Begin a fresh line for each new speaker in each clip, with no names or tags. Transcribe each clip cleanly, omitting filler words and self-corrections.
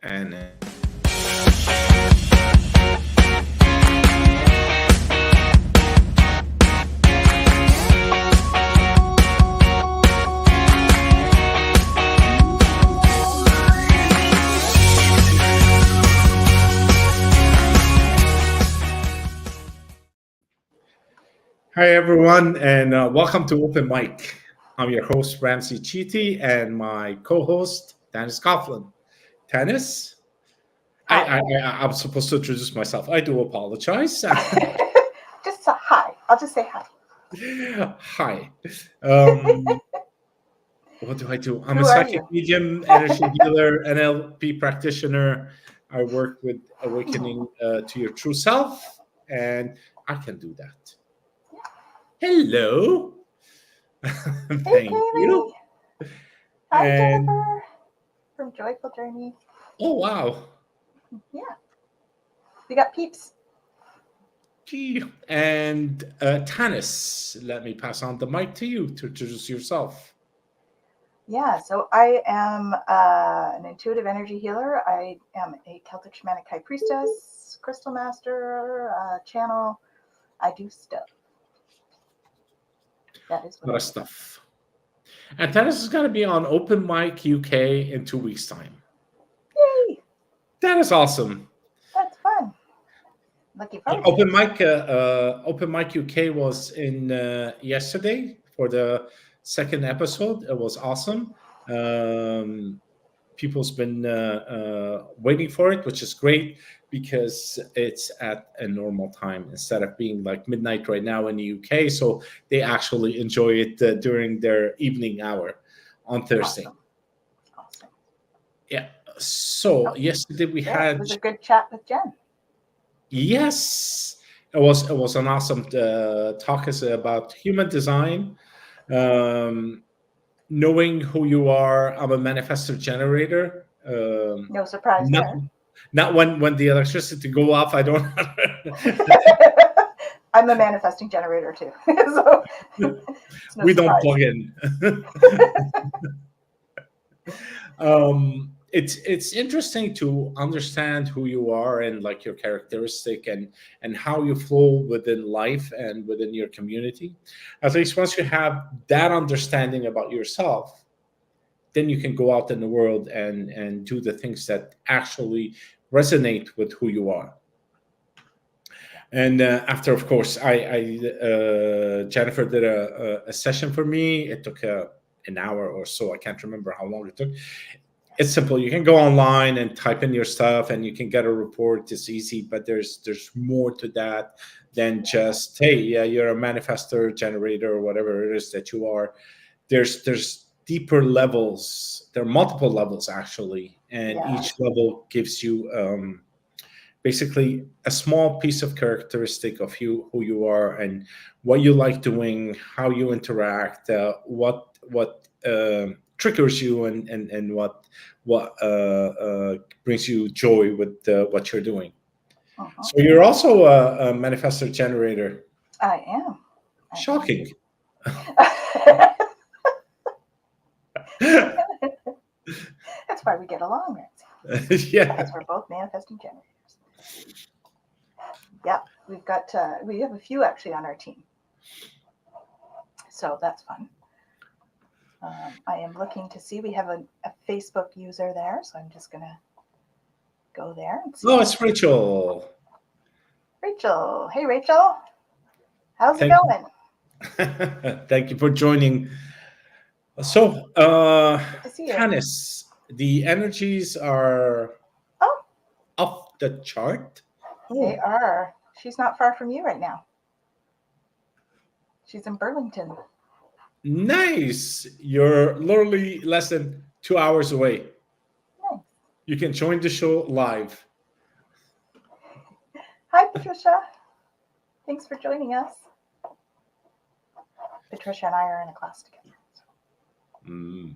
And hi, everyone, and welcome to Open Mic. I'm your host, Ramzi Cheety, and my co host, Tanis Coughlin. Tanis,
Hi.
I'm supposed to introduce myself. I do apologize.
Just a hi. I'll just say hi.
Hi. Um, what do I do? I'm a
Who are
psychic
you?
medium, energy healer, NLP practitioner. I work with awakening to your true self, and I can do that. Hello.
Hey,
Thank
Kaylee.
you.
Hi,
And
Jennifer from Joyful Journey.
oh, wow.
Yeah, we got peeps.
Gee. And Tanis, let me pass on the mic to you to introduce yourself.
Yeah, so I am an intuitive energy healer. I am a Celtic shamanic high priestess, crystal master, channel. I do stuff. That is
A
what
lot
I
of
do.
stuff. And Tanis is going to be on Open Mic UK in 2 weeks' time.
Yay!
That is awesome.
That's fun. Looking
Yeah,
forward to it.
Open Mic UK was in yesterday for the second episode. It was awesome. Um, People's been waiting for it, which is great because it's at a normal time instead of being like midnight right now in the UK. So they actually enjoy it during their evening hour on Thursday.
Awesome. Awesome.
Yeah. So
Oh,
yesterday we
yeah, it
had,
was a good chat with Jen.
yes, it was an awesome talk is about human design. Um, Knowing who you are. I'm a manifestor generator.
No surprise
Not
there.
not when the electricity go off. I don't.
I'm a manifesting generator too, so it's no
We don't
surprise.
plug in. It's interesting to understand who you are and like your characteristic and how you flow within life and within your community. At least once you have that understanding about yourself, then you can go out in the world and do the things that actually resonate with who you are. And after, of course, Jennifer did a session for me. It took an hour or so. I can't remember how long it took. It's simple. You can go online and type in your stuff, and you can get a report. It's easy, but there's more to that than just, hey, yeah, you're a manifestor generator or whatever it is that you are. There's deeper levels. There are multiple levels actually, and
Yeah,
each level gives you basically a small piece of characteristic of you, who you are, and what you like doing, how you interact, what triggers you, and what brings you joy with what you're doing.
uh-huh.
So you're also a manifestor generator.
I am. I
Shocking.
am. That's why we get along, right?
Yeah.
Because we're both manifesting generators. Yeah, we have a few actually on our team, so that's fun. I am looking to see we have a Facebook user there, so I'm just gonna go there and see.
Oh, it's Rachel.
Rachel. Hey, Rachel. How's it
Thank
going?
Thank you for joining. So,
Good to see you.
Tanis, the energies are
Oh,
off the chart.
they
Oh,
are. She's not far from you right now. She's in Burlington.
nice. You're literally less than 2 hours away.
Nice.
You can join the show live.
Hi, Patricia. Thanks for joining us. Patricia and I are in a class together.
Mm.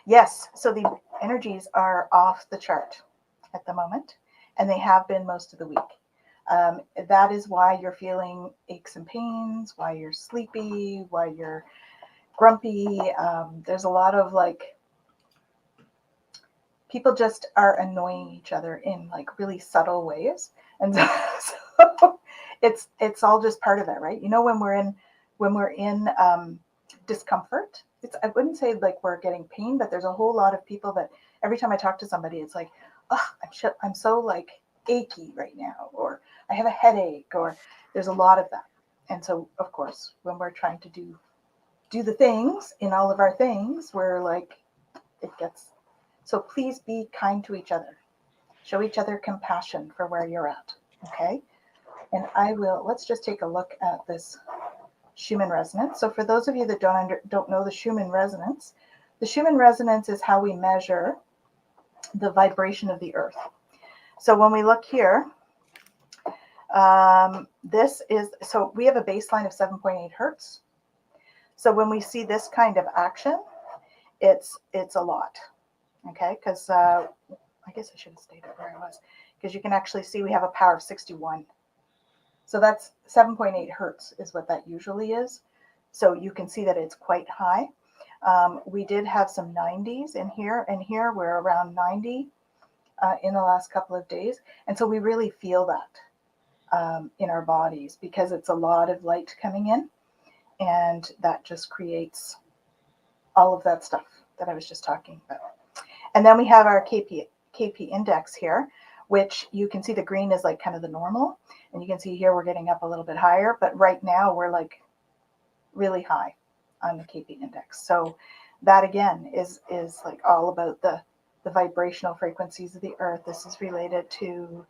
Yes, so the energies are off the chart at the moment, and they have been most of the week. That is why you're feeling aches and pains, why you're sleepy, why you're grumpy. There's a lot of like people just are annoying each other in like really subtle ways. And so it's all just part of it, right? You know, when we're in discomfort, I wouldn't say like we're getting pain, but there's a whole lot of people that every time I talk to somebody, it's like, oh, I'm so like achy right now, or I have a headache, or there's a lot of that. And so, of course, when we're trying to do the things in all of our things, we're like, it gets. So please be kind to each other. Show each other compassion for where you're at. Okay. And let's just take a look at this Schumann resonance. So for those of you that don't know the Schumann resonance is how we measure the vibration of the earth. So when we look here, so we have a baseline of 7.8 hertz. So when we see this kind of action, it's a lot. Okay, because I guess I should have stayed where I was, because you can actually see we have a power of 61. So that's 7.8 hertz is what that usually is. So you can see that it's quite high. We did have some 90s in here, and here we're around 90 in the last couple of days. And so we really feel that in our bodies, because it's a lot of light coming in, and that just creates all of that stuff that I was just talking about. And then we have our KP index here, which you can see the green is like kind of the normal. And you can see here we're getting up a little bit higher, but right now we're like really high on the KP index. So that again is like all about the vibrational frequencies of the earth. This is related to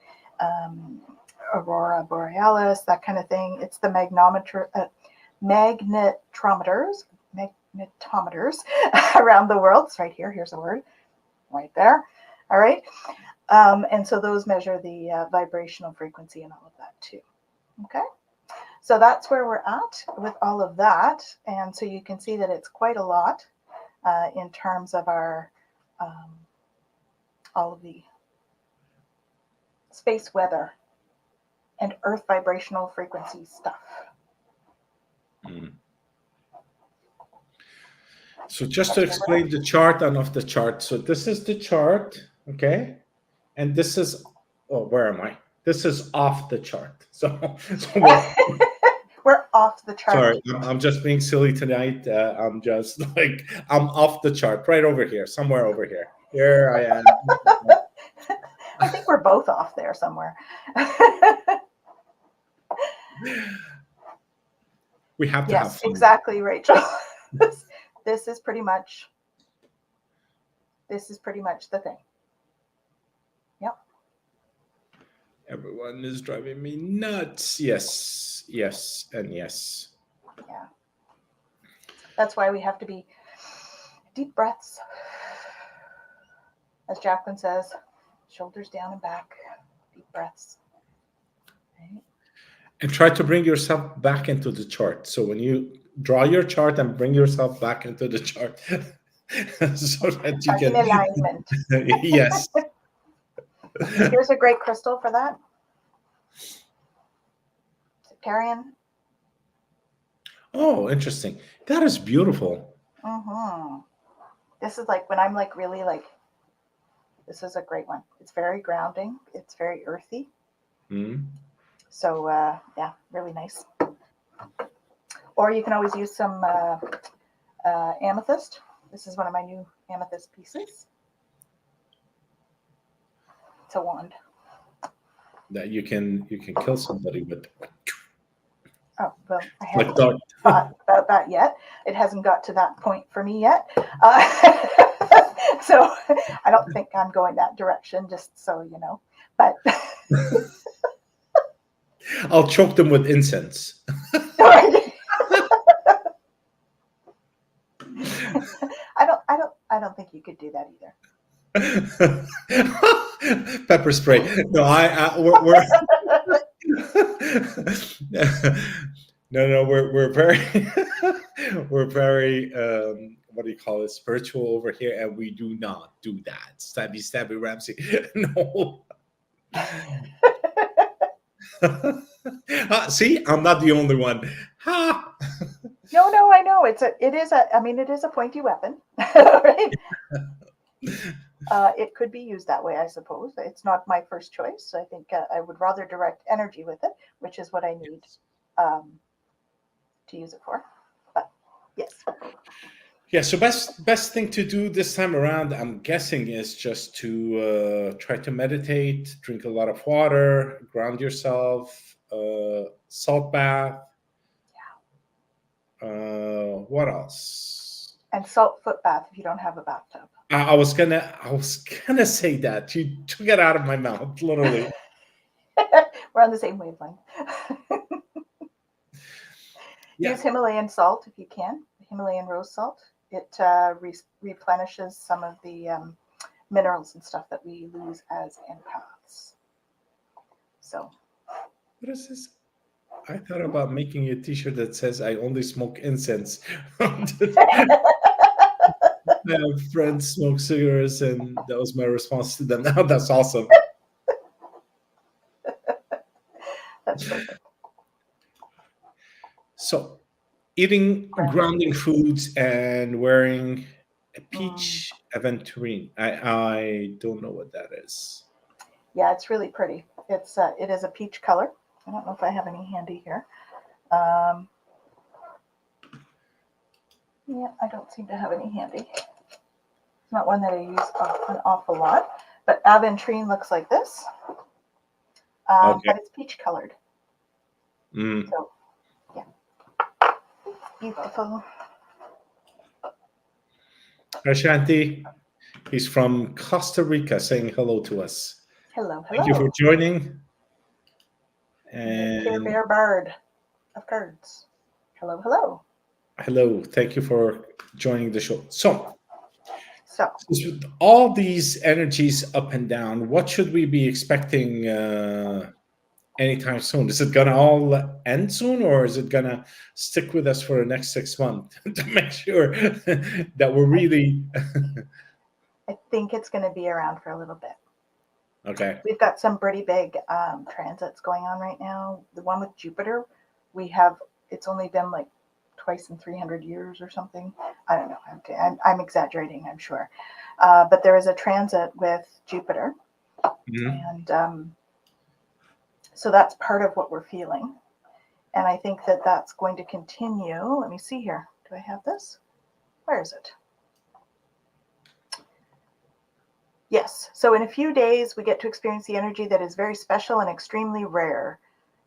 aurora borealis, that kind of thing. It's the magnetometers around the world. It's right here. Here's a word right there. All right. And so those measure the vibrational frequency and all of that too. Okay. So that's where we're at with all of that. And so you can see that it's quite a lot in terms of our all of the space weather and earth vibrational frequency stuff.
Mm. So just to explain the chart and of the chart. So this is the chart, okay? And this is, where am I? This is off the chart. So
we're off the chart.
Sorry, I'm just being silly tonight. I'm just like, I'm off the chart, right over here, somewhere over here. Here I am.
I think we're both off there somewhere.
We have to have fun.
Exactly, Rachel. This is pretty much the thing. Yep.
Everyone is driving me nuts. Yes, yes, and yes.
Yeah. That's why we have to be deep breaths. As Jacqueline says, shoulders down and back, deep breaths. Right?
And try to bring yourself back into the chart. So when you draw your chart and bring yourself back into the chart, so that you can
in alignment.
Yes.
Here's a great crystal for that. Carrion.
Oh, interesting. That is beautiful.
Mm-hmm. This is like when I'm like really like, this is a great one. It's very grounding. It's very earthy.
Mm.
So yeah, really nice. Or you can always use some amethyst. This is one of my new amethyst pieces. It's a wand.
That you can kill somebody with.
Oh, well, I haven't
Like
thought about that yet. It hasn't got to that point for me yet. So I don't think I'm going that direction, just so you know. But
I'll choke them with incense.
I don't think you could do that either.
Pepper spray. No, we're very we're very what do you call it, spiritual over here, and we do not do that. Stabby Ramzi. No. See, I'm not the only one. Ha.
No, I know it is a pointy weapon, right? It could be used that way, I suppose. It's not my first choice. I think I would rather direct energy with it, which is what I need to use it for. But yes.
Yeah, so best thing to do this time around, I'm guessing, is just to try to meditate, drink a lot of water, ground yourself, salt bath. What else?
And salt foot bath if you don't have a bathtub.
I was gonna say that. You took it out of my mouth, literally.
We're on the same wavelength.
Yeah.
Use Himalayan salt if you can, Himalayan rose salt. It replenishes some of the minerals and stuff that we lose as empaths. So.
What is this? I thought about making a T-shirt that says "I only smoke incense." I have friends smoke cigarettes, and that was my response to them. Now that's awesome.
That's perfect.
So, eating grounding foods and wearing a peach aventurine. I don't know what that is.
Yeah, it's really pretty. It is a peach color. I don't know if I have any handy here. Yeah, I don't seem to have any handy. It's not one that I use an awful lot. But aventurine looks like this.
Okay.
But it's peach colored.
Mm.
So, yeah. Beautiful.
Ashanti, he's from Costa Rica, saying hello to us.
Hello, hello.
Thank you for joining.
And Care
And
Bear Bird of Cards. Hello, hello.
hello, thank you for joining the show. So,
So,
with all these energies up and down, what should we be expecting anytime soon? Is it gonna all end soon, or is it gonna stick with us for the next 6 months to make sure that we're really
I think it's going to be around for a little bit.
okay?
We've got some pretty big transits going on right now. The one with Jupiter, it's only been like twice in 300 years or something. I don't know. I'm exaggerating, I'm sure. But there is a transit with Jupiter.
Mm-hmm.
And so that's part of what we're feeling. And I think that that's going to continue. Let me see here. Do I have this? Where is it? Yes. So in a few days, we get to experience the energy that is very special and extremely rare.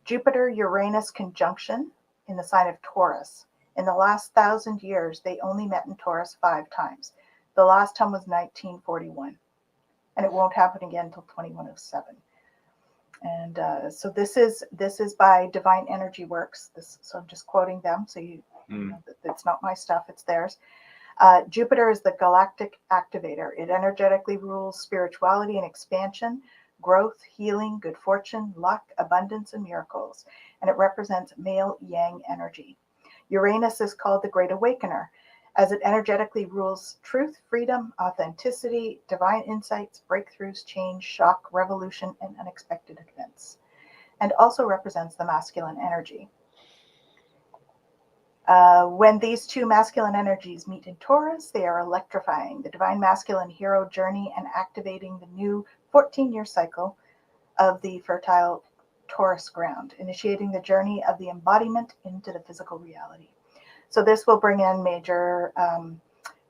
Jupiter-Uranus conjunction in the sign of Taurus. In the last 1,000 years, they only met in Taurus 5 times. The last time was 1941. And it won't happen again until 2107. And so this is by Divine Energy Works. So I'm just quoting them. So you know that it's not my stuff; it's theirs. Jupiter is the galactic activator. It energetically rules spirituality and expansion, growth, healing, good fortune, luck, abundance, and miracles. And it represents male yang energy. Uranus is called the Great Awakener, as it energetically rules truth, freedom, authenticity, divine insights, breakthroughs, change, shock, revolution, and unexpected events. And also represents the masculine energy. When these two masculine energies meet in Taurus, they are electrifying the divine masculine hero journey and activating the new 14-year cycle of the fertile Taurus ground, initiating the journey of the embodiment into the physical reality. So this will bring in major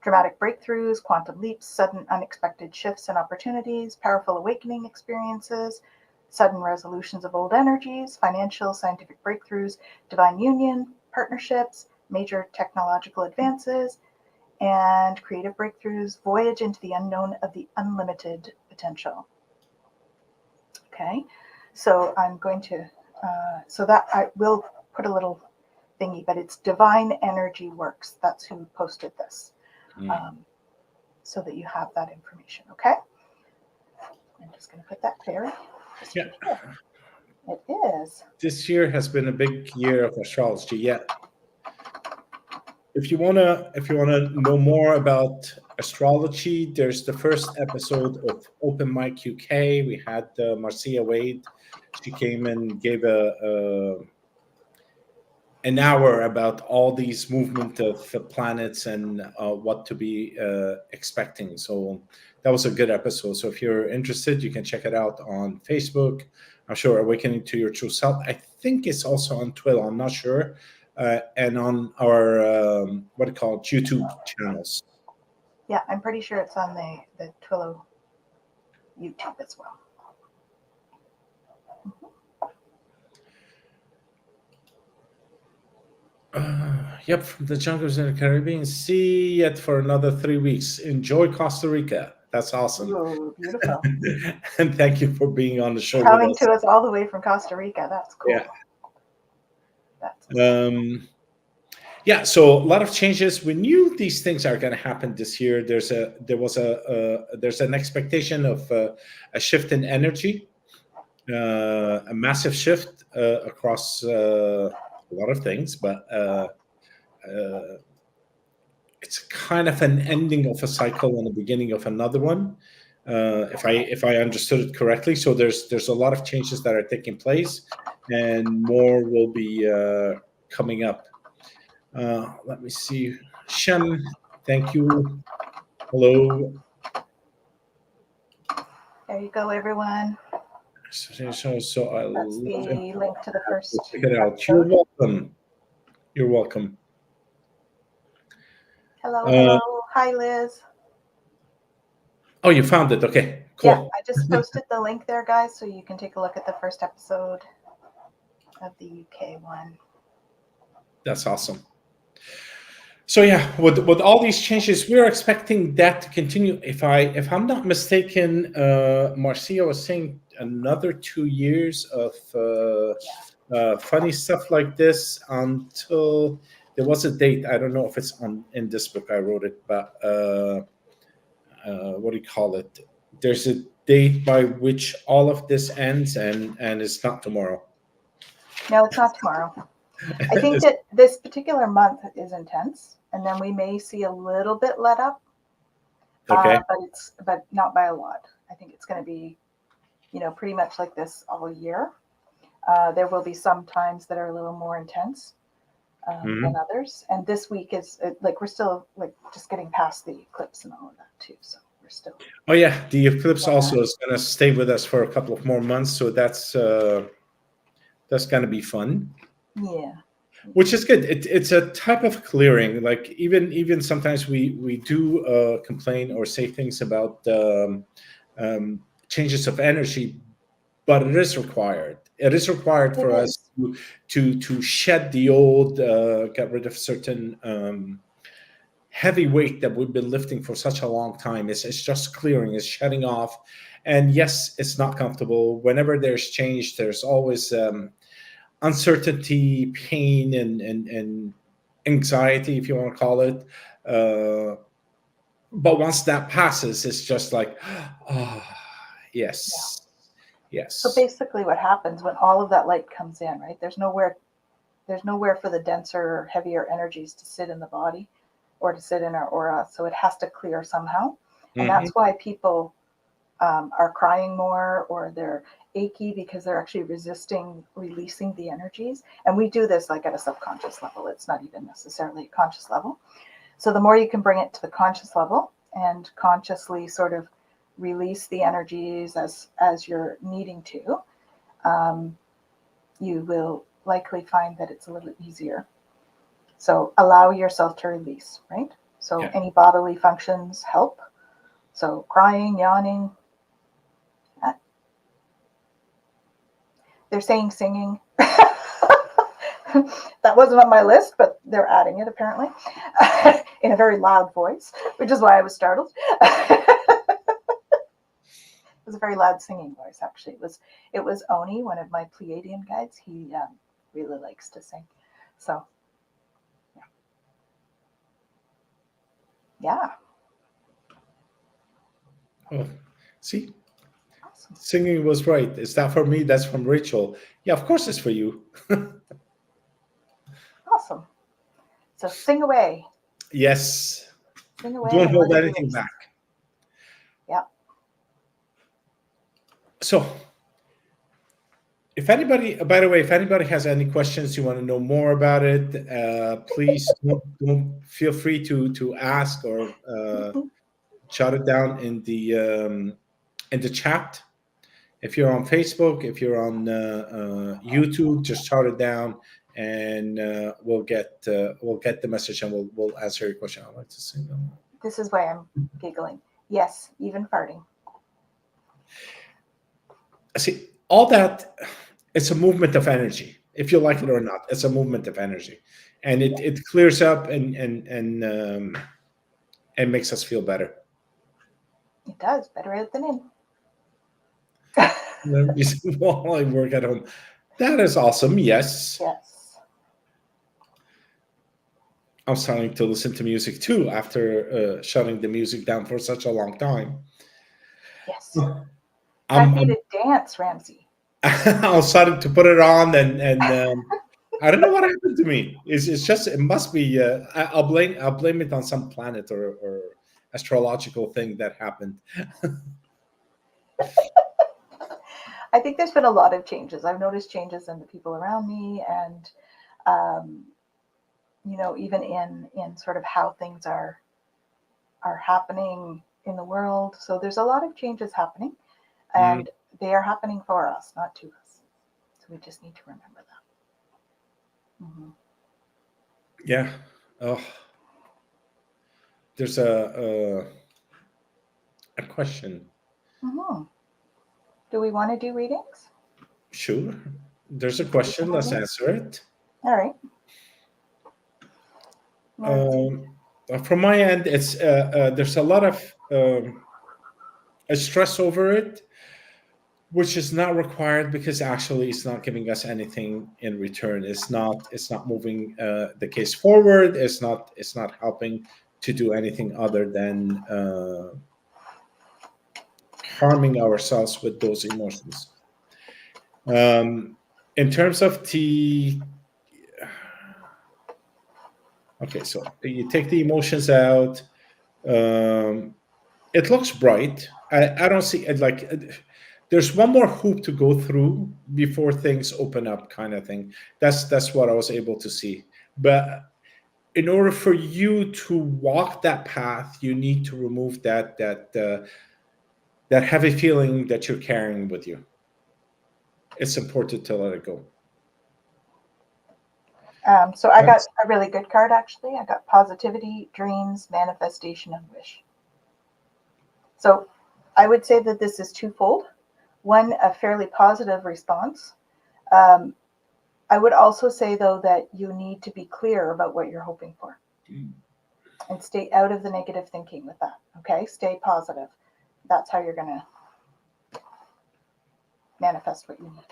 dramatic breakthroughs, quantum leaps, sudden unexpected shifts and opportunities, powerful awakening experiences, sudden resolutions of old energies, financial, scientific breakthroughs, divine union, partnerships, major technological advances, and creative breakthroughs, voyage into the unknown of the unlimited potential. Okay, so I'm going to, so that I will put a little thingy, but it's Divine Energy Works. That's who posted this. So that you have that information, okay? I'm just going to put that there.
Yeah.
It is.
This year has been a big year of astrology. Yeah. If you wanna know more about astrology, there's the first episode of Open Mic UK. We had Marcia Wade. She came and gave an hour about all these movement of planets and what to be expecting. So that was a good episode. So if you're interested, you can check it out on Facebook. I'm sure Awakening to Your True Self. I think it's also on Twitter. I'm not sure. And on our what do you call it, YouTube channels.
Yeah, I'm pretty sure it's on the Twillo YouTube as well.
Yep, from the jungles in the Caribbean. See it for another 3 weeks. Enjoy Costa Rica. That's awesome.
Ooh, beautiful.
And thank you for being on the show
Coming
with us.
to us all the way from Costa Rica. That's cool.
Yeah.
That's awesome.
Yeah, so a lot of changes. We knew these things are going to happen this year. There's an expectation of a shift in energy, a massive shift across a lot of things, but it's kind of an ending of a cycle and the beginning of another one. If I understood it correctly, so there's a lot of changes that are taking place, and more will be coming up. Let me see. Shem, thank you. Hello.
There you go, everyone.
So I
That's
love
the link to the first.
Check it out. You're
episode.
welcome. You're welcome.
Hello, hello. Hi, Liz.
Oh, you found it. Okay, cool.
Yeah, I just posted the link there, guys, so you can take a look at the first episode of the UK one.
That's awesome. So yeah, with all these changes, we're expecting that to continue. If I'm not mistaken, Marcia was saying another 2 years of funny stuff like this until there was a date. I don't know if it's in this book I wrote it, but what do you call it? There's a date by which all of this ends, and it's not tomorrow.
No, it's not tomorrow. I think that this particular month is intense, and then we may see a little bit let up.
Okay.
But not by a lot. I think it's going to be, pretty much like this all year. There will be some times that are a little more intense than others, and this week is like we're still like just getting past the eclipse and all of that too. So we're still.
Oh yeah, the eclipse also is going to stay with us for a couple of more months, so that's going to be fun.
Yeah.
Which is good. It's a type of clearing. Like even sometimes we do complain or say things about changes of energy, but it is required. It is required for us to shed the old, get rid of certain heavy weight that we've been lifting for such a long time. It's just clearing, it's shedding off. And yes, it's not comfortable. Whenever there's change, there's always uncertainty, pain, and anxiety, if you want to call it. But once that passes, it's just like, yes. Yeah. Yes.
So basically what happens when all of that light comes in, right? There's nowhere for the denser, heavier energies to sit in the body or to sit in our aura. So it has to clear somehow. And that's why people are crying more, or they're achy because they're actually resisting releasing the energies. And we do this like at a subconscious level. It's not even necessarily a conscious level. So the more you can bring it to the conscious level and consciously sort of release the energies as you're needing to, you will likely find that it's a little easier. So allow yourself to release, right? So any bodily functions help. So crying, yawning. They're saying singing. That wasn't on my list, but they're adding it apparently in a very loud voice, which is why I was startled. It was a very loud singing voice, actually. It was Oni, one of my Pleiadian guides. He really likes to sing. So, yeah.
Oh, see? Awesome. Singing was right. Is that for me? That's from Rachel. Yeah, of course it's for you.
Awesome. So sing away.
Yes.
Sing away.
Don't hold anything back.
Yeah.
So, If anybody, by the way, if anybody has any questions, you want to know more about it, please don't feel free to ask or jot it down in the chat. If you're on Facebook, if you're on YouTube, just jot it down, and we'll get the message, and we'll answer your question. I'd like to sing them.
This is why I'm giggling. Yes, even farting.
See, all that, it's a movement of energy. If you like it or not, it's a movement of energy, and it clears up and makes us feel better.
It does. Better out than in.
While I work at home. That is awesome. Yes.
Yes.
I'm starting to listen to music too after shutting the music down for such a long time.
Yes. Time for you to dance, Ramzi.
I'm starting to put it on, and I don't know what happened to me. It's just, it must be. I'll blame it on some planet or astrological thing that happened.
I think there's been a lot of changes. I've noticed changes in the people around me, and even in sort of how things are happening in the world. So there's a lot of changes happening, and they are happening for us, not to us. So we just need to remember that. Mm-hmm.
Yeah. Oh, there's a question.
Mm-hmm. Do we want to do readings?
Sure. There's a question. Let's answer it.
All right.
From my end, it's there's a lot of stress over it, which is not required, because actually it's not giving us anything in return. It's not moving the case forward. It's not helping to do anything other than harming ourselves with those emotions. In terms of the okay, so you take the emotions out. It looks bright. I don't see it like. There's one more hoop to go through before things open up, kind of thing. That's what I was able to see. But in order for you to walk that path, you need to remove that heavy feeling that you're carrying with you. It's important to let it go.
So I got a really good card, actually. I got positivity, dreams, manifestation, and wish. So I would say that this is twofold. One, a fairly positive response. I would also say, though, that you need to be clear about what you're hoping for and stay out of the negative thinking with that. Okay? Stay positive. That's how you're going to manifest what you need.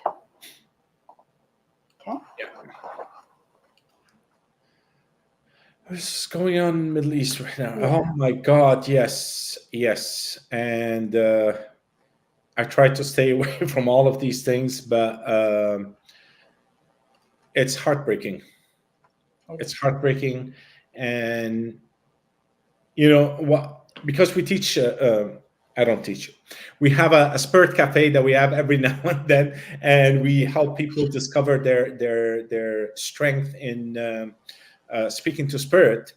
Okay?
Yeah. What's going on in the Middle East right now? Yeah. Oh my God, yes. And I try to stay away from all of these things, but it's heartbreaking. It's heartbreaking. And you know what? Because we teach, I don't teach. We have a spirit cafe that we have every now and then, and we help people discover their strength in speaking to spirit.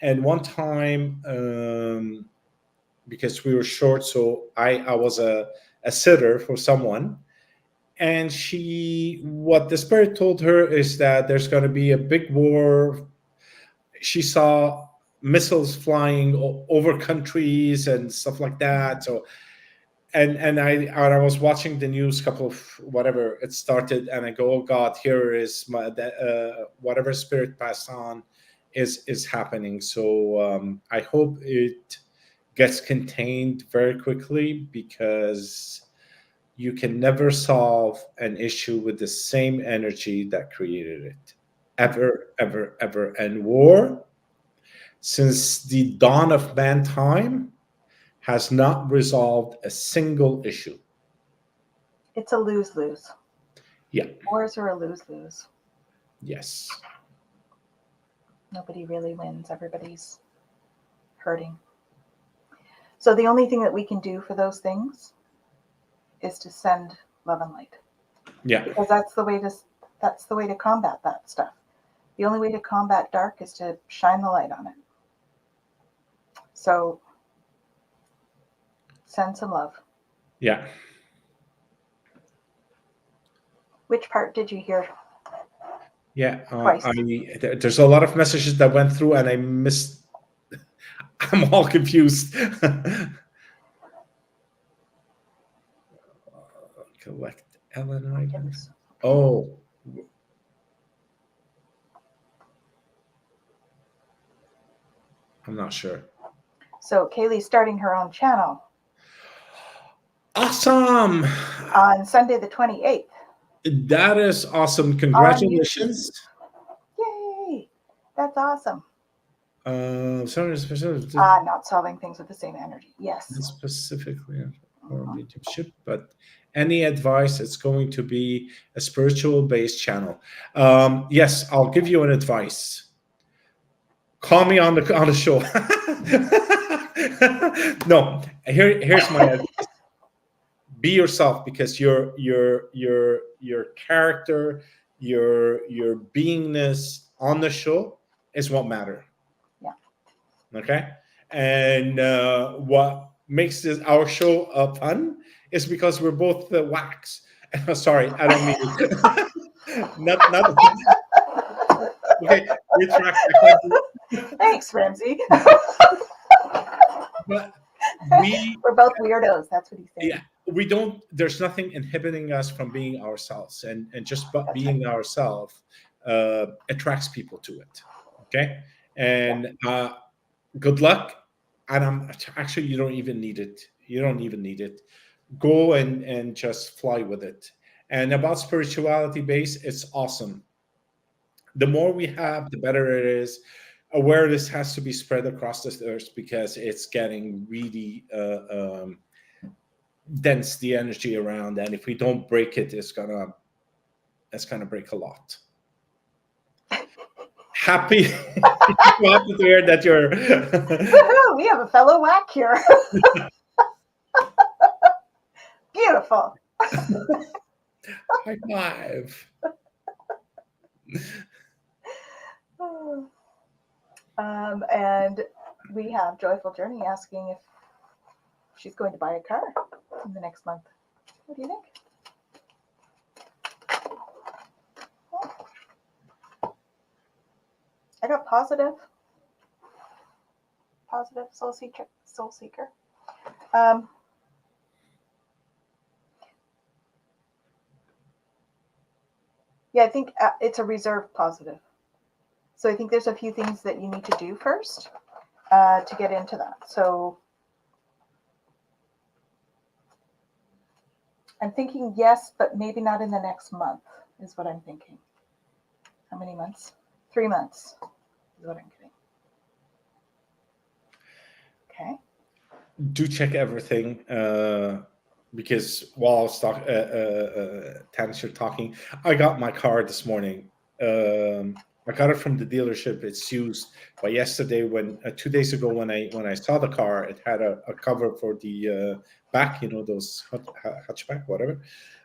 And one time, because we were short, so I was a sitter for someone, and what the spirit told her is that there's going to be a big war. She saw missiles flying over countries and stuff like that. So, and I was watching the news, couple of whatever it started, and I go, oh God, here is whatever spirit passed on is happening. So I hope it gets contained very quickly, because you can never solve an issue with the same energy that created it, ever. And war, since the dawn of mankind, has not resolved a single issue.
It's a lose-lose.
Yeah.
Wars are a lose-lose.
Yes.
Nobody really wins. Everybody's hurting. So the only thing that we can do for those things is to send love and light.
Yeah.
because that's the way to combat that stuff. The only way to combat dark is to shine the light on it. So send some love.
Yeah.
Which part did you hear
Yeah.
twice?
There's a lot of messages that went through, and I missed. I'm all confused. Collect Ellen items. Oh. I'm not sure.
So Kaylee's starting her own channel
Awesome.
on Sunday the 28th.
That is awesome. Congratulations.
Yay! That's awesome.
Sorry,
Not solving things with the same energy. Yes.
specifically for mediumship, but any advice? It's going to be a spiritual based channel. Yes, I'll give you an advice. Call me on the show. No, here's my advice. Be yourself, because your character, your beingness on the show is what matter.
Yeah.
Okay. And what makes our show fun is because we're both wax. Sorry, I don't mean not. Okay, retract.
Thanks, Ramzi.
But
we're both weirdos. That's what he's saying.
Yeah, we don't. There's nothing inhibiting us from being ourselves, and just being ourselves attracts people to it. Okay, and good luck. And I'm actually, you don't even need it. You don't even need it. Go and just fly with it. And about spirituality base, it's awesome. The more we have, the better it is. Awareness has to be spread across this earth, because it's getting really dense, the energy around, and if we don't break it, it's gonna break a lot. Happy to hear that you're
Woohoo, we have a fellow whack here. Beautiful.
High five.
And we have Joyful Journey asking if she's going to buy a car in the next month. What do you think? I got positive soul seeker. Yeah, I think it's a reserved positive. So I think there's a few things that you need to do first to get into that. So I'm thinking yes, but maybe not in the next month is what I'm thinking. How many months? 3 months is what I'm getting. Okay.
Do check everything, because while I was Tanis, you're talking, I got my car this morning. I got it from the dealership. It's used. But yesterday, 2 days ago, when I saw the car, it had a cover for the back. Those hatchback, whatever.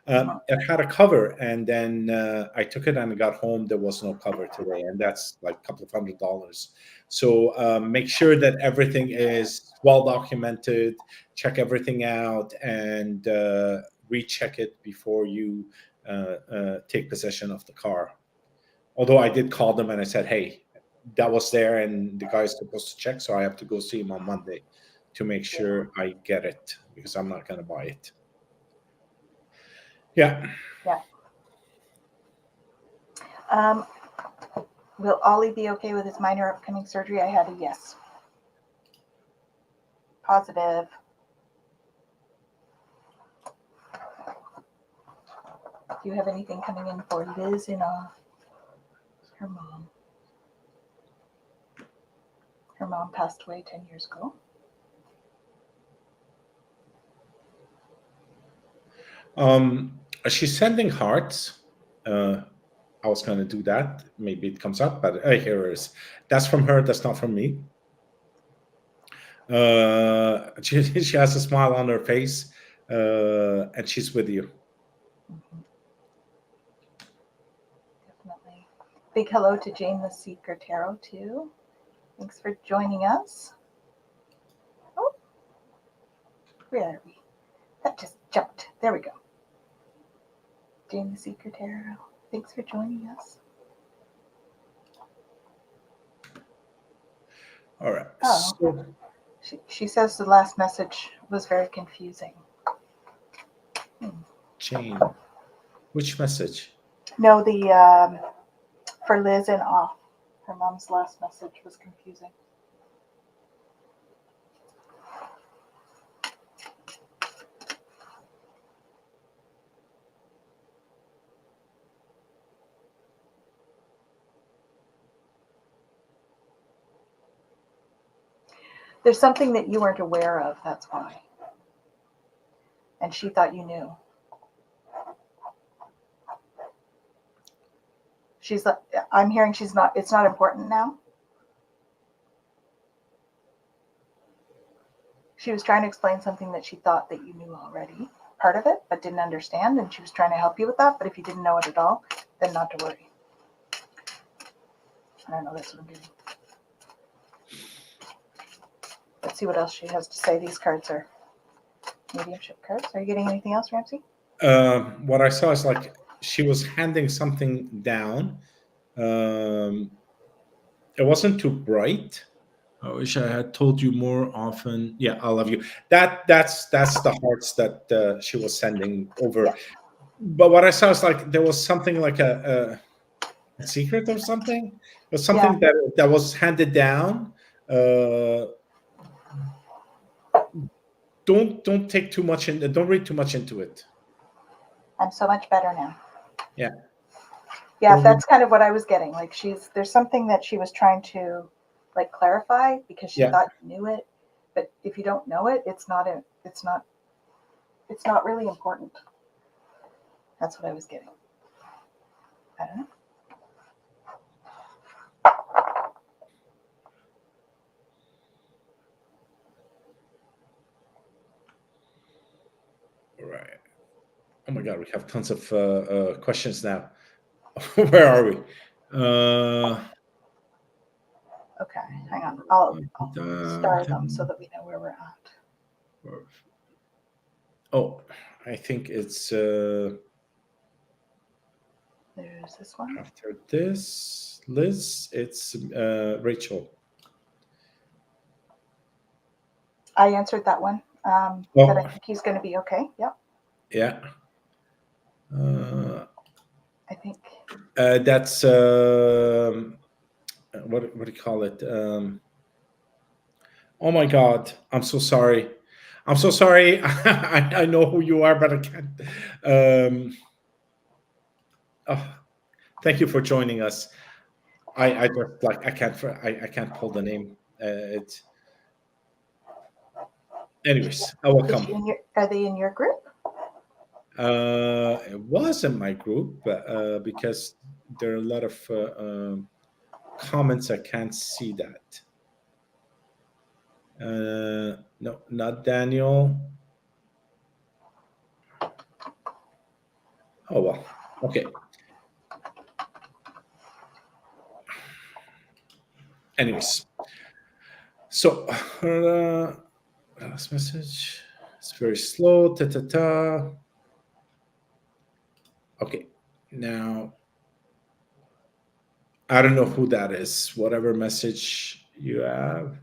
It had a cover, and then I took it and I got home. There was no cover today, and that's like a couple of $100. So make sure that everything is well documented. Check everything out, and recheck it before you take possession of the car. Although I did call them and I said, hey, that was there and the guy's supposed to check, so I have to go see him on Monday to make sure I get it, because I'm not going to buy it. Yeah.
Will Ollie be okay with his minor upcoming surgery? I had a yes. Positive. Do you have anything coming in for Liz in her mom? Her mom passed away 10 years ago.
She's sending hearts. I was going to do that. Maybe it comes up, but here it is. That's from her. That's not from me. She has a smile on her face, and she's with you.
Big hello to Jane the Seeker Tarot too. Thanks for joining us. Oh, where are we? That just jumped. There we go. Jane the Seeker Tarot. Thanks for joining us.
All right.
Oh.
So,
She says the last message was very confusing.
Jane, which message?
No, the for Liz and off. Her mom's last message was confusing. There's something that you weren't aware of, that's why. And she thought you knew. She's like, I'm hearing it's not important now. She was trying to explain something that she thought that you knew already, part of it, but didn't understand, and she was trying to help you with that, but if you didn't know it at all, then not to worry. I don't know, that's what I'm getting. Let's see what else she has to say. These cards are mediumship cards. Are you getting anything else, Ramzi?
What I saw is like she was handing something down. It wasn't too bright. I wish I had told you more often. Yeah, I love you. That's the hearts that she was sending over.
Yeah.
But what I saw is like there was something like a secret or something. It was something that was handed down. Don't take too much in. Don't read too much into it.
I'm so much better now.
Yeah.
Yeah, that's kind of what I was getting. Like there's something that she was trying to like clarify because she thought you knew it, but if you don't know it, it's not really important. That's what I was getting. I don't know.
All right. Oh my God, we have tons of questions now. Where are we?
Okay, hang on. I'll start them so that we know where we're at.
Oh, I think it's
There's this one.
after this, Liz, it's Rachel.
I answered that one. That I think he's going to be okay. Yep.
Yeah.
I think
that's what do you call it? Oh my God, I'm so sorry. I'm so sorry. I know who you are, but I can't. Oh, thank you for joining us. I just like I can't pull the name. It's anyways. Welcome.
Are they in your group?
It was in my group, because there are a lot of comments. I can't see that. No, not Daniel. Oh well. Okay. Anyways, so last message. It's very slow. Ta ta ta. Okay, now I don't know who that is. Whatever message you have.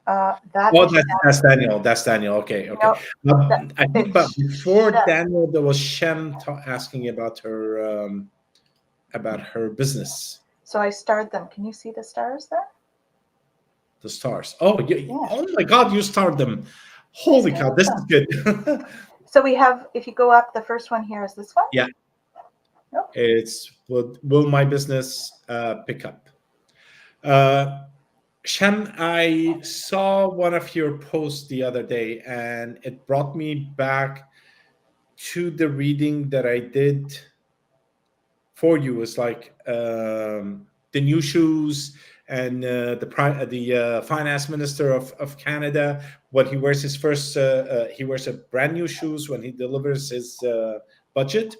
That's Daniel. That's Daniel. Okay, okay. No, I think, but before Daniel, there was Shem asking about her business.
So I starred them. Can you see the stars there?
The stars. Oh, yeah. Oh my God, you starred them. Holy cow, this is good.
So we have, if you go up, the first one here is this one.
Yeah. Oh. It's will my business pick up? Shem, I saw one of your posts the other day, and it brought me back to the reading that I did for you. It's like the new shoes and the finance minister of Canada, when he wears his first, he wears a brand new shoes when he delivers his budget.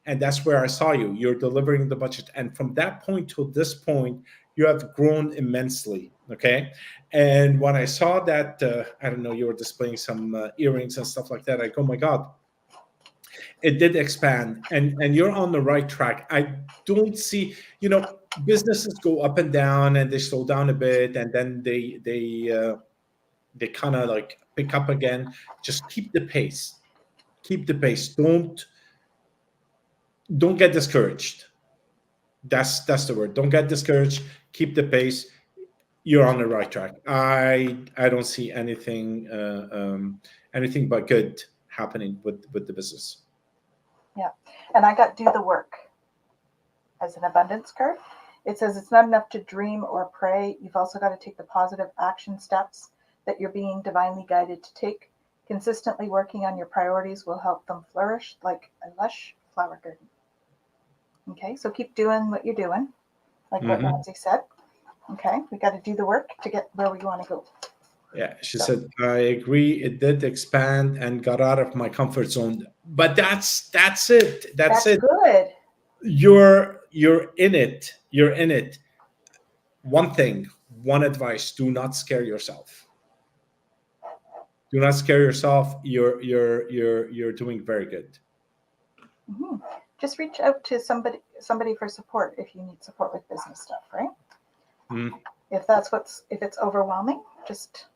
And that's where I saw you. You're delivering the budget. And from that point to this point, you have grown immensely. Okay. And when I saw that, I don't know, you were displaying some earrings and stuff like that, I go, oh my God, it did expand, and you're on the right track. I don't see, businesses go up and down, and they slow down a bit, and then they kind of like pick up again. Just keep the pace. Keep the pace. Don't get discouraged. That's the word. Don't get discouraged. Keep the pace. You're on the right track. I don't see anything but good happening with the business.
Yeah. And I got do the work as an abundance card. It says it's not enough to dream or pray. You've also got to take the positive action steps that you're being divinely guided to take. Consistently working on your priorities will help them flourish like a lush flower garden. Okay, so keep doing what you're doing, like what Ramzi said. Okay, we got to do the work to get where we want to go.
Yeah, she said, I agree. It did expand and got out of my comfort zone. But that's it. That's it.
Good.
You're in it. You're in it. One thing, one advice: do not scare yourself. Do not scare yourself. You're doing very good.
Mm-hmm. Just reach out to somebody for support if you need support with business stuff, right?
Mm.
If it's overwhelming, just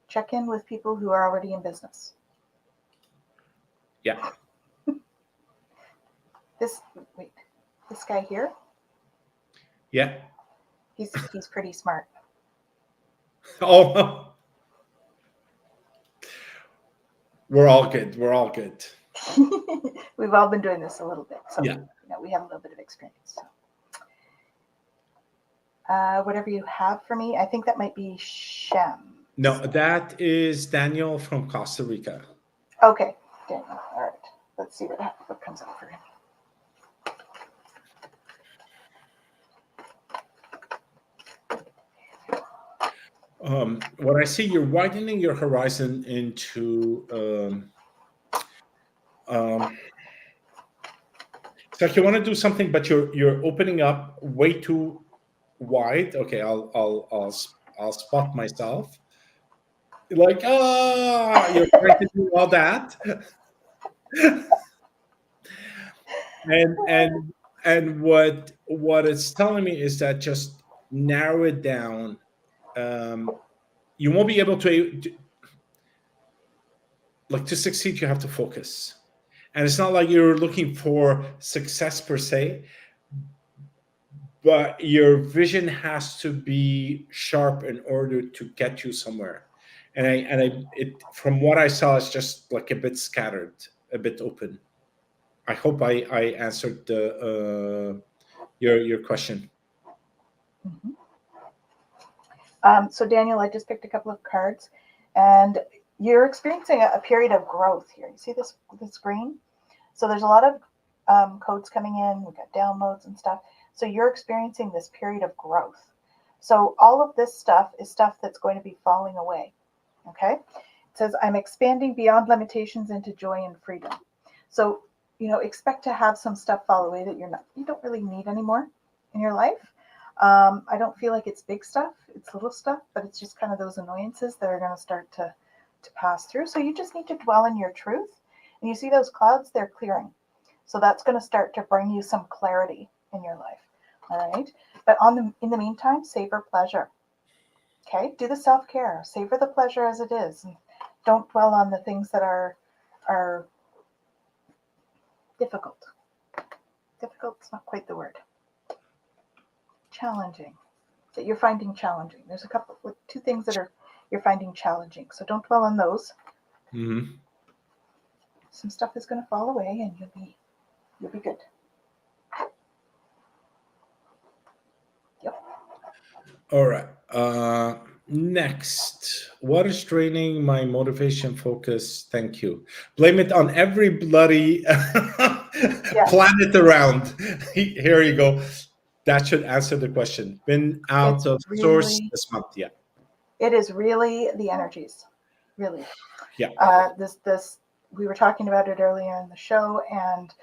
check in with people who are already in business.
Yeah.
This guy here.
Yeah.
He's pretty smart.
Oh. We're all good. We're all good.
We've all been doing this a little bit, so
yeah.
We have a little bit of experience. So. Whatever you have for me, I think that might be Shem.
No, that is Daniel from Costa Rica.
Okay, Daniel. All right. Let's see what comes up for him.
What I see, you're widening your horizon into. It's like you want to do something, but you're opening up way too wide. Okay, I'll spot myself. Like, you're trying to do all that, and what it's telling me is that just narrow it down. You won't be able to succeed. You have to focus, and it's not like you're looking for success per se, but your vision has to be sharp in order to get you somewhere. And from what I saw, it's just like a bit scattered, a bit open. I hope I answered your question.
Mm-hmm. So Daniel, I just picked a couple of cards, and you're experiencing a period of growth here. You see this green? So there's a lot of codes coming in. We've got downloads and stuff. So you're experiencing this period of growth. So all of this stuff is stuff that's going to be falling away. Okay? It says, I'm expanding beyond limitations into joy and freedom. So, expect to have some stuff fall away that you don't really need anymore in your life. I don't feel like it's big stuff. It's little stuff, but it's just kind of those annoyances that are going to start to pass through. So you just need to dwell in your truth. And you see those clouds, they're clearing. So that's going to start to bring you some clarity in your life. All right. But in the meantime, savor pleasure. Okay. Do the self-care. Savor the pleasure as it is. And don't dwell on the things that are difficult. Difficult's not quite the word. Challenging. That you're finding challenging. There's two things that you're finding challenging. So don't dwell on those.
Mm-hmm.
Some stuff is going to fall away, and you'll be good. Yep.
All right. Next, what is draining my motivation, focus? Thank you. Blame it on every bloody planet around. Here you go. That should answer the question. Been out of source this month. Yeah.
It is really the energies. Really.
Yeah.
This we were talking about it earlier in the show, and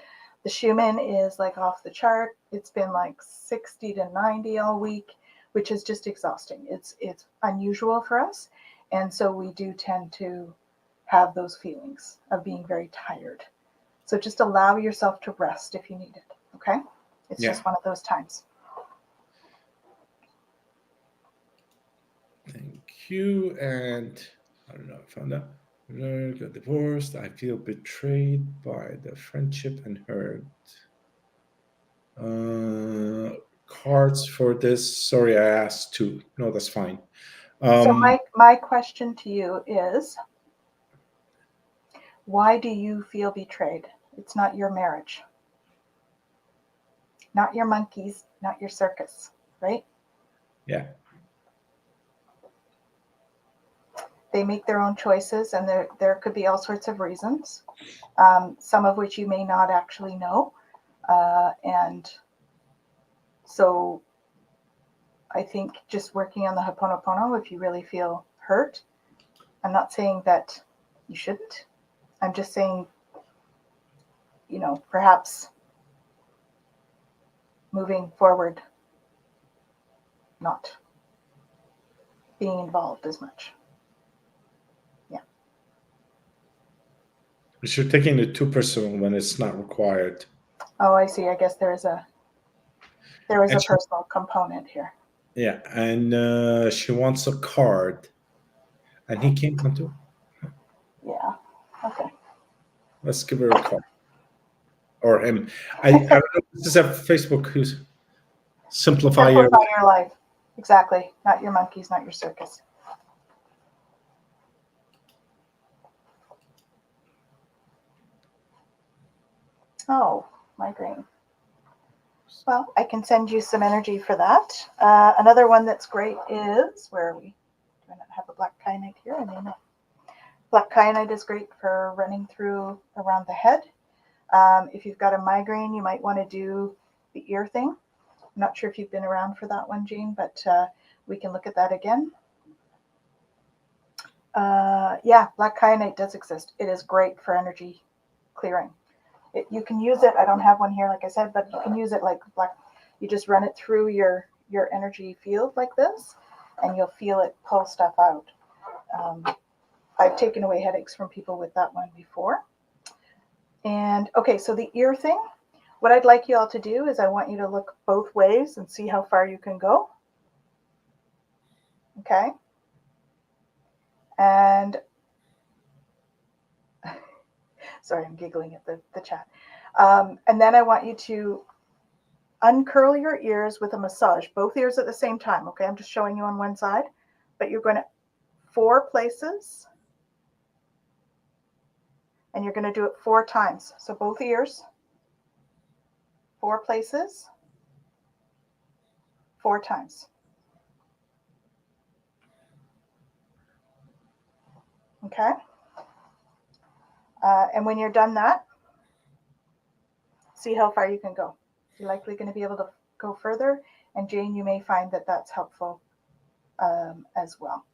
The Schumann is like off the chart. It's been like 60 to 90 all week, which is just exhausting. It's unusual for us. And so we do tend to have those feelings of being very tired. So just allow yourself to rest if you need it. Okay? It's just one of those times.
Thank you. And I don't know, I found out. Got divorced. I feel betrayed by the friendship and hurt. Cards for this. Sorry, I asked two. No, that's fine.
So my question to you is, why do you feel betrayed? It's not your marriage, not your monkeys, not your circus, right?
Yeah.
They make their own choices, and there could be all sorts of reasons, some of which you may not actually know. And so I think just working on the Ho'oponopono, if you really feel hurt, I'm not saying that you shouldn't. I'm just saying, perhaps moving forward, not being involved as much.
But you're taking it too personal when it's not required.
Oh, I see. I guess there is a personal component here.
Yeah, and she wants a card, and he can't come to.
Yeah. Okay.
Let's give her a card, or him. I don't know. This is a Facebook who's simplify your
life. Exactly. Not your monkeys, not your circus. Oh, migraine. Well, I can send you some energy for that. Another one that's great is, where are we? Do I not have a black kyanite here? I may not. Black kyanite is great for running through around the head. If you've got a migraine, you might want to do the ear thing. I'm not sure if you've been around for that one, Jean, but we can look at that again. Yeah, black kyanite does exist. It is great for energy clearing. You can use it. I don't have one here, like I said, but you can use it like black. You just run it through your energy field like this, and you'll feel it pull stuff out. I've taken away headaches from people with that one before. And okay, so the ear thing, what I'd like you all to do is I want you to look both ways and see how far you can go. Okay. And sorry, I'm giggling at the chat. And then I want you to uncurl your ears with a massage, both ears at the same time. Okay, I'm just showing you on one side, but you're going to 4 places, and you're going to do it 4 times. So both ears, 4 places, 4 times. Okay. And when you're done that, see how far you can go. You're likely going to be able to go further. And Jane, you may find that that's helpful as well.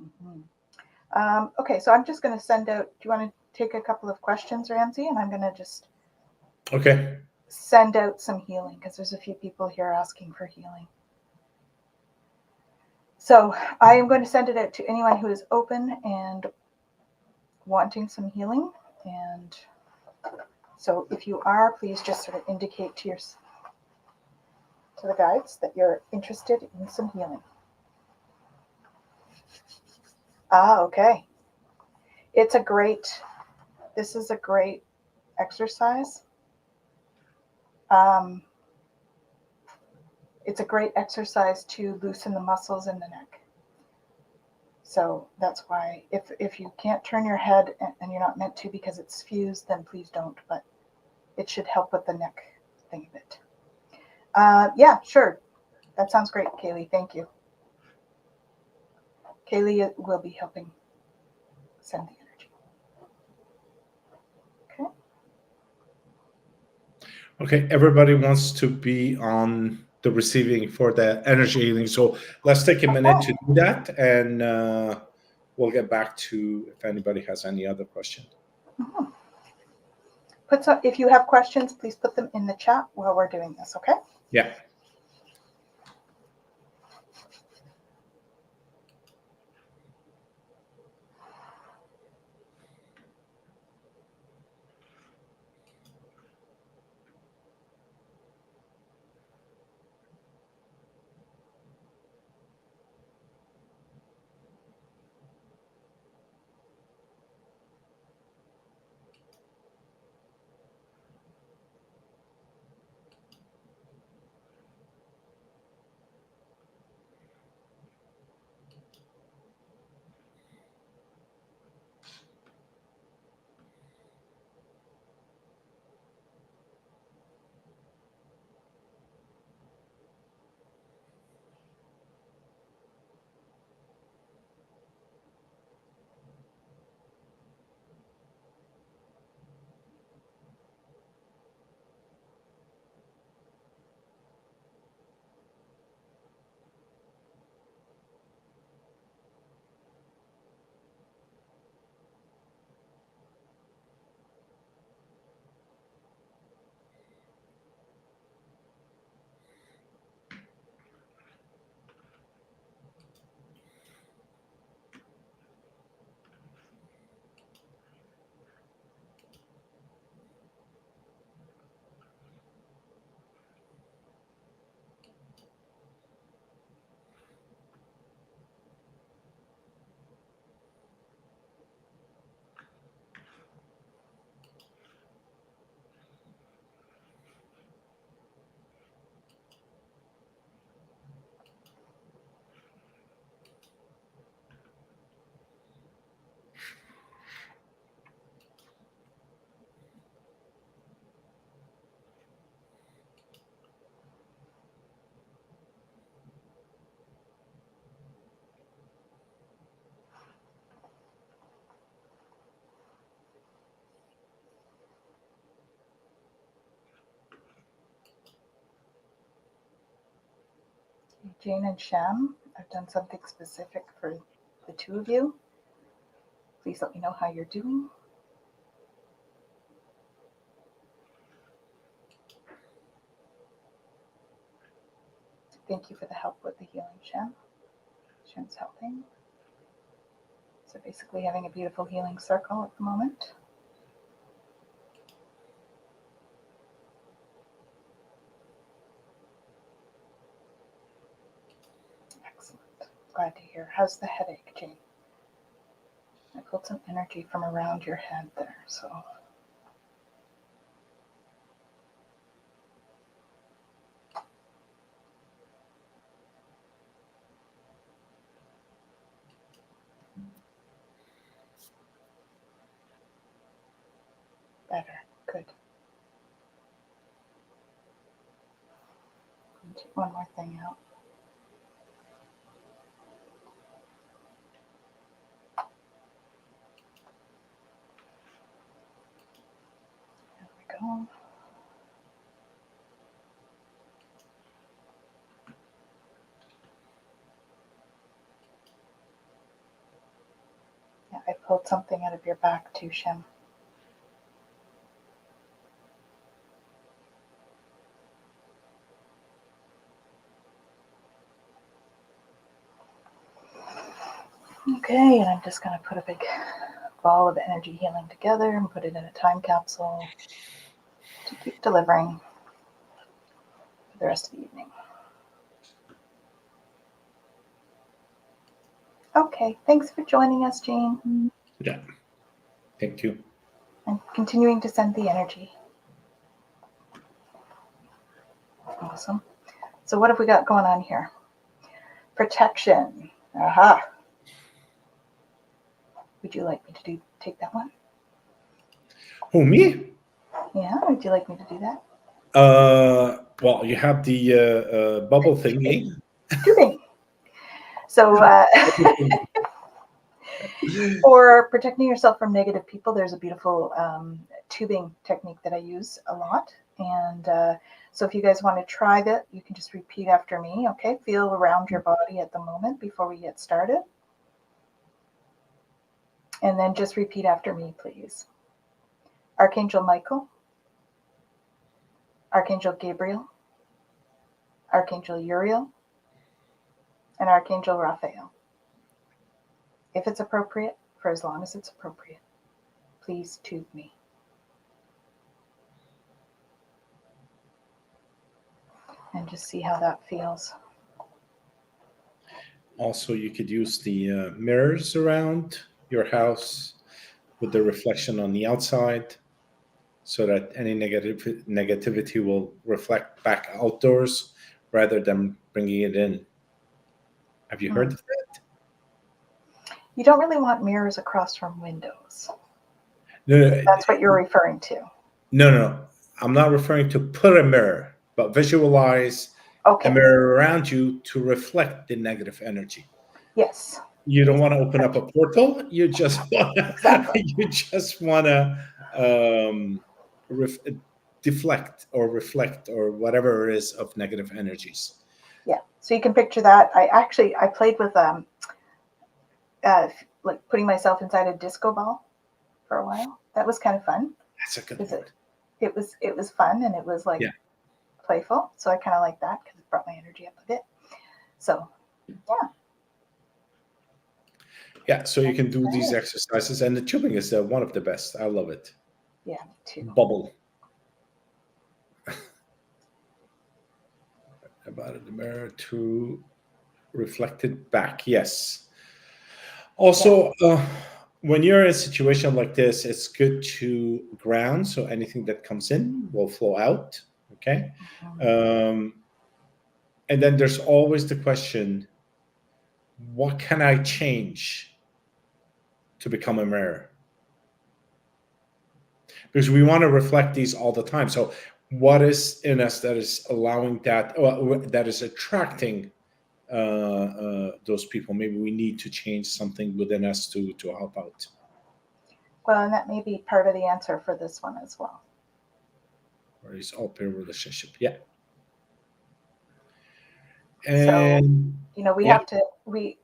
Mm-hmm. Okay, so I'm just going to send out, do you want to take a couple of questions, Ramzi? And I'm going to just send out some healing, because there's a few people here asking for healing. So I am going to send it out to anyone who is open and wanting some healing. And so if you are, please just sort of indicate to the guides that you're interested in some healing. Okay. This is a great exercise. It's a great exercise to loosen the muscles in the neck. So that's why if you can't turn your head and you're not meant to because it's fused, then please don't. But it should help with the neck thing a bit. Yeah, sure. That sounds great, Kaylee. Thank you. Kaylee will be helping send the energy.
Okay, everybody wants to be on the receiving for the energy healing. So let's take a minute to do that. And we'll get back to if anybody has any other question.
Mhm. If you have questions, please put them in the chat while we're doing this, okay?
Yeah.
Jane and Shem, I've done something specific for the two of you. Please let me know how you're doing. Thank you for the help with the healing, Shem. Shem's helping. So basically having a beautiful healing circle at the moment. Excellent. Glad to hear. How's the headache, Jane? I pulled some energy from around your head there, so. Better. Good. Take one more thing out. There we go. Yeah, I pulled something out of your back too, Shem. Okay, and I'm just going to put a big ball of energy healing together and put it in a time capsule to keep delivering for the rest of the evening. Okay, thanks for joining us, Jane.
Yeah. Thank you.
And continuing to send the energy. Awesome. So what have we got going on here? Protection. Aha. Would you like me to take that one?
Who, me?
Yeah, would you like me to do that?
Well, you have the bubble thingy.
Tubing. So for protecting yourself from negative people, there's a beautiful tubing technique that I use a lot. And so if you guys want to try that, you can just repeat after me, okay? Feel around your body at the moment before we get started. And then just repeat after me, please. Archangel Michael, Archangel Gabriel, Archangel Uriel, and Archangel Raphael. If it's appropriate, for as long as it's appropriate, please tube me. And just see how that feels.
Also, you could use the mirrors around your house with the reflection on the outside so that any negativity will reflect back outdoors rather than bringing it in. Have you heard of that?
You don't really want mirrors across from windows.
No,
That's what you're referring to.
No. I'm not referring to put a mirror, but visualize a mirror around you to reflect the negative energy.
Yes.
You don't want to open up a portal. You just want to deflect or reflect or whatever it is of negative energies.
Yeah. So you can picture that. I played with like putting myself inside a disco ball for a while. That was kind of fun.
That's a good one.
It was fun, and it was like playful. So I kind of like that because it brought my energy up a bit. So
yeah, so you can do these exercises, and the tubing is one of the best. I love it.
Yeah, me too.
Bubble. About the mirror to reflect it back. Yes. Also, when you're in a situation like this, it's good to ground, so anything that comes in will flow out. Okay. And then there's always the question, what can I change to become a mirror? Because we want to reflect these all the time. So what is in us that is allowing that, that is attracting those people? Maybe we need to change something within us to help out.
Well, and that may be part of the answer for this one as well.
Or is open relationship, yeah. And
so, we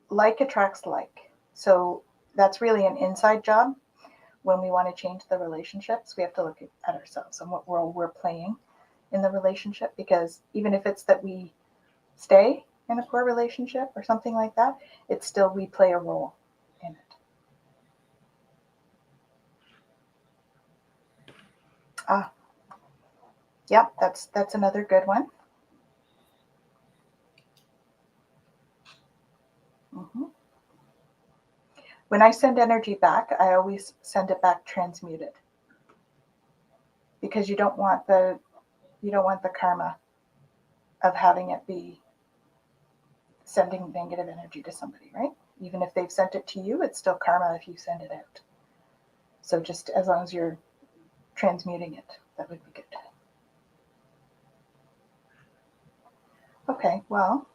like attracts like. So that's really an inside job. When we want to change the relationships, we have to look at ourselves and what role we're playing in the relationship, because even if it's that we stay in a poor relationship or something like that, it's still we play a role in it. Yep, that's another good one. When I send energy back, I always send it back transmuted, because you don't want the karma of having it be sending negative energy to somebody, right? Even if they've sent it to you, it's still karma if you send it out. So just as long as you're transmuting it, that would be good. Okay, well,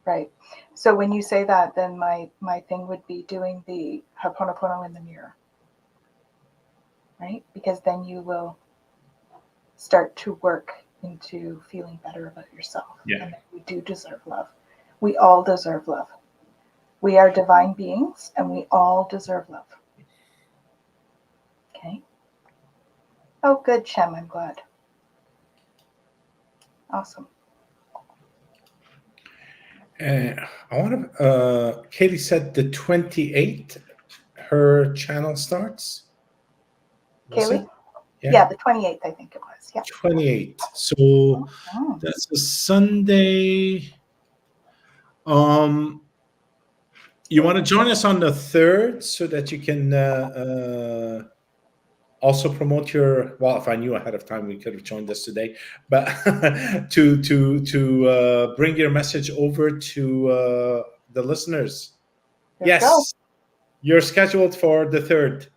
right. So when you say that, then my thing would be doing the Ho'oponopono in the mirror, right? Because then you will start to work into feeling better about yourself.
Yeah.
And that you do deserve love. We all deserve love. We are divine beings, and we all deserve love. Okay. Oh, good, Shem. I'm glad. Awesome.
I want to. Katie said the 28th, her channel starts.
Kaylee? Yeah, the 28th, I think it was. Yeah.
28th. So that's a Sunday. You want to join us on the 3rd so that you can also promote your. Well, if I knew ahead of time, we could have joined us today. But to bring your message over to the listeners. Yes, you're scheduled for the 3rd.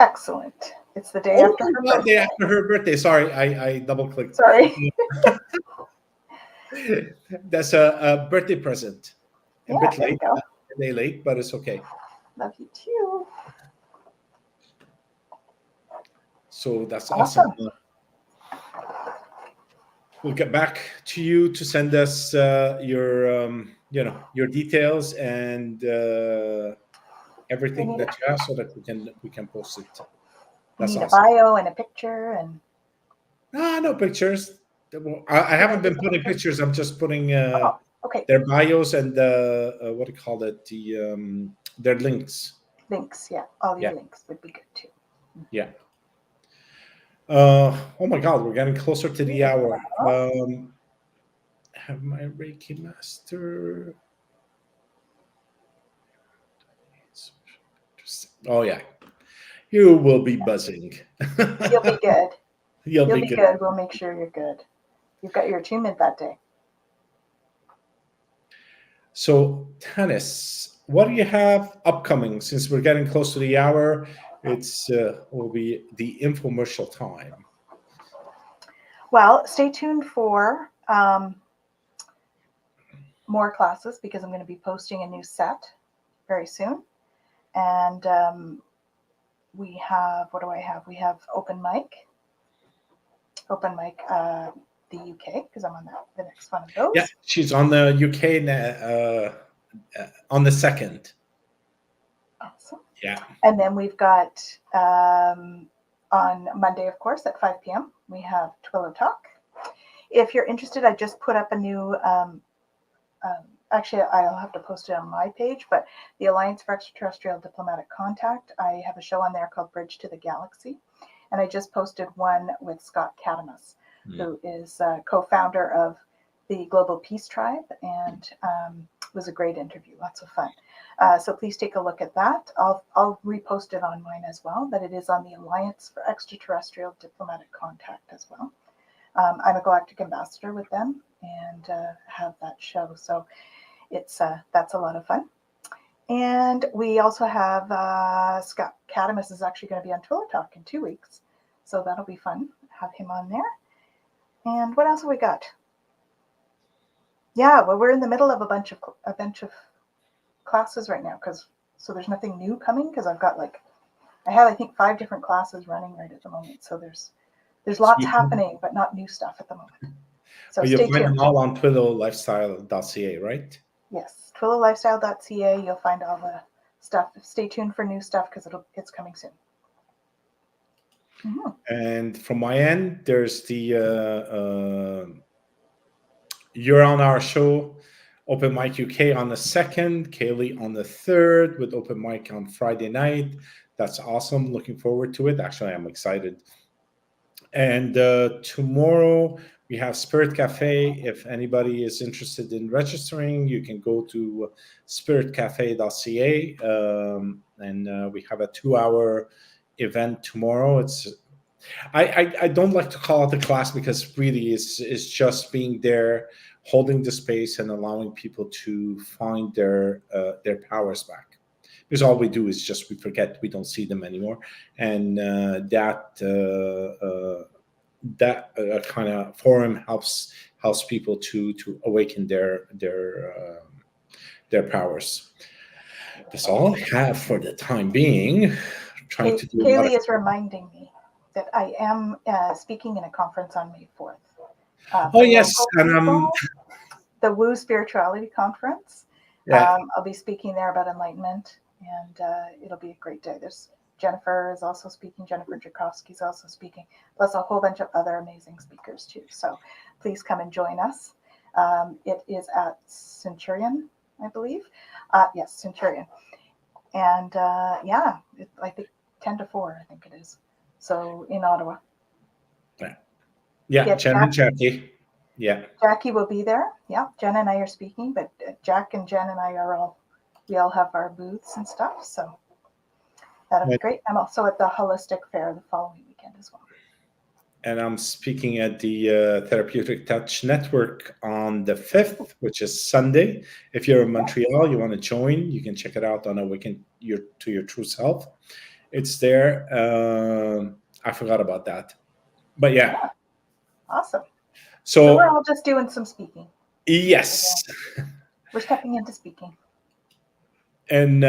Excellent. It's the day after her birthday.
Day after her birthday. Sorry, I double-clicked.
Sorry.
That's a birthday present. A bit late. A day late, but it's okay.
Love you too.
So that's awesome. we'll get back to you to send us your details and everything that you have, so that we can post it.
You
That's
need
awesome.
a bio and a picture and.
No pictures. I haven't been putting pictures. I'm just putting
Oh, okay.
their bios and what do you call it? Their links.
Links, yeah. All your links would be good too.
Yeah. Oh my God, we're getting closer to the hour. Have my Reiki master. Oh yeah, you will be buzzing.
You'll be good.
You'll be good.
good. We'll make sure you're good. You've got your attunement that day.
So, Tanis, what do you have upcoming? Since we're getting close to the hour, it's will be the infomercial time.
Well, stay tuned for more classes, because I'm going to be posting a new set very soon. And we have, what do I have? We have open mic, the UK, because I'm on the next one of those.
Yeah, she's on the UK on the 2nd.
Awesome.
Yeah.
And then we've got on Monday, of course, at 5 p.m., we have Twillo Talk. If you're interested, I just put up a new, actually, I'll have to post it on my page, but the Alliance for Extraterrestrial Diplomatic Contact, I have a show on there called Bridge to the Galaxy. And I just posted one with Scott Katamus, who is co-founder of the Global Peace Tribe, and was a great interview, lots of fun. So please take a look at that. I'll repost it on mine as well, but it is on the Alliance for Extraterrestrial Diplomatic Contact as well. I'm a galactic ambassador with them and have that show. So it's that's a lot of fun. And we also have Scott Katamus is actually going to be on Twillo Talk in 2 weeks. So that'll be fun. Have him on there. And what else have we got? Yeah, well, we're in the middle of a bunch of classes right now, so there's nothing new coming, because I have I think 5 different classes running right at the moment. So there's lots happening, but not new stuff at the moment. So
you'll find
tuned.
them all on twillowlifestyle.ca, right?
Yes, twillowlifestyle.ca. You'll find all the stuff. Stay tuned for new stuff, because it's coming soon. Mm-hmm.
And from my end, there's the You're on Our Show, Open Mic UK on the 2nd, Kaylee on the 3rd, with Open Mic on Friday night. That's awesome. Looking forward to it. Actually, I'm excited. And tomorrow we have Spirit Cafe. If anybody is interested in registering, you can go to spiritcafe.ca, and we have a 2-hour event tomorrow. I don't like to call it a class, because really it's just being there, holding the space, and allowing people to find their powers back. Because all we do is just we forget, we don't see them anymore, and that kind of forum helps people to awaken their powers. That's all I have for the time being. Trying to do
Kaylee is reminding me that I am speaking in a conference on May 4th.
Oh yes, and
the Woo Spirituality Conference.
Yeah.
I'll be speaking there about enlightenment, and it'll be a great day. There's Jennifer is also speaking. Jennifer Jakowski is also speaking, plus a whole bunch of other amazing speakers too. So please come and join us. It is at Centurion, I believe. Yes, Centurion. And I think 10 to 4, I think it is. So in Ottawa.
Yeah, Jen and Jackie. Yeah.
Jackie will be there. Yeah, Jen and I are speaking, but Jack and Jen and I we all have our booths and stuff. So that'll be great. I'm also at the Holistic Fair the following weekend as well.
And I'm speaking at the Therapeutic Touch Network on the 5th, which is Sunday. If you're in Montreal, you want to join, you can check it out on Awaken to Your True Self. It's there. I forgot about that. But yeah.
Awesome.
So
we're all just doing some speaking.
Yes.
We're stepping into speaking.
And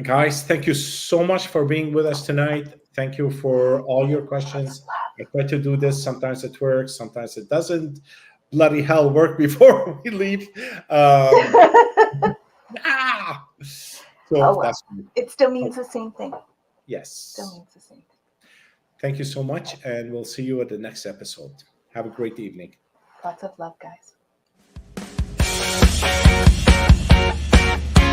guys, thank you so much for being with us tonight. Thank you for all your questions. I try to do this. Sometimes it works, sometimes it doesn't. Bloody hell, work before we leave. Ah! So
Oh well,
that's me.
it still means the same thing. Still
Yes.
means the same thing.
Thank you so much, and we'll see you at the next episode. Have a great evening.
Lots of love, guys.